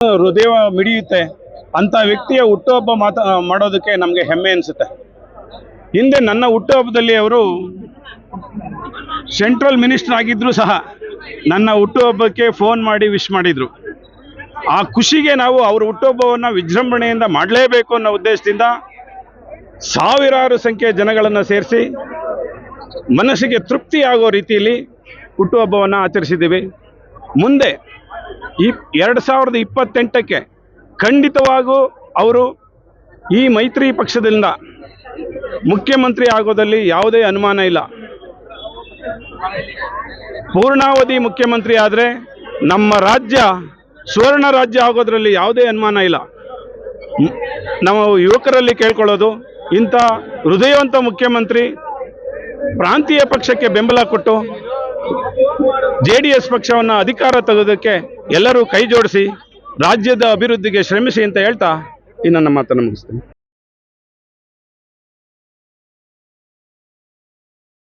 ಹೃದಯ ಮಿಡಿಯುತ್ತೆ ಅಂತ ವ್ಯಕ್ತಿಯ ಹುಟ್ಟುಹಬ್ಬ ಮಾಡೋದಕ್ಕೆ ನಮಗೆ ಹೆಮ್ಮೆ ಅನಿಸುತ್ತೆ. ಹಿಂದೆ ನನ್ನ ಹುಟ್ಟುಹಬ್ಬದಲ್ಲಿ ಅವರು ಸೆಂಟ್ರಲ್ ಮಿನಿಸ್ಟರ್ ಆಗಿದ್ದರೂ ಸಹ ನನ್ನ ಹುಟ್ಟುಹಬ್ಬಕ್ಕೆ ಫೋನ್ ಮಾಡಿ ವಿಶ್ ಮಾಡಿದರು. ಆ ಖುಷಿಗೆ ನಾವು ಅವರ ಹುಟ್ಟುಹಬ್ಬವನ್ನು ವಿಜೃಂಭಣೆಯಿಂದ ಮಾಡಲೇಬೇಕು ಅನ್ನೋ ಉದ್ದೇಶದಿಂದ ಸಾವಿರಾರು ಸಂಖ್ಯೆಯ ಜನಗಳನ್ನು ಸೇರಿಸಿ ಮನಸ್ಸಿಗೆ ತೃಪ್ತಿಯಾಗೋ ರೀತಿಯಲ್ಲಿ ಹುಟ್ಟುಹಬ್ಬವನ್ನು ಆಚರಿಸಿದ್ದೀವಿ. ಮುಂದೆ 2028ಕ್ಕೆ ಖಂಡಿತವಾಗೂ ಅವರು ಈ ಮೈತ್ರಿ ಪಕ್ಷದಿಂದ ಮುಖ್ಯಮಂತ್ರಿ ಆಗೋದಲ್ಲಿ ಯಾವುದೇ ಅನುಮಾನ ಇಲ್ಲ. ಪೂರ್ಣಾವಧಿ ಮುಖ್ಯಮಂತ್ರಿ ಆದರೆ ನಮ್ಮ ರಾಜ್ಯ ಸುವರ್ಣ ರಾಜ್ಯ ಆಗೋದ್ರಲ್ಲಿ ಯಾವುದೇ ಅನುಮಾನ ಇಲ್ಲ. ನಾವು ಯುವಕರಲ್ಲಿ ಕೇಳ್ಕೊಳ್ಳೋದು, ಇಂಥ ಹೃದಯವಂತ ಮುಖ್ಯಮಂತ್ರಿ ಪ್ರಾಂತೀಯ ಪಕ್ಷಕ್ಕೆ ಬೆಂಬಲ ಕೊಟ್ಟು JDS ಪಕ್ಷವನ್ನು ಅಧಿಕಾರ ತೆಗೆಯೋದಕ್ಕೆ ಎಲ್ಲರೂ ಕೈ ಜೋಡಿಸಿ ರಾಜ್ಯದ ಅಭಿವೃದ್ಧಿಗೆ ಶ್ರಮಿಸಿ ಅಂತ ಹೇಳ್ತಾ ಈ ನನ್ನ ಮಾತನ್ನು ಮುಗಿಸ್ತೀನಿ.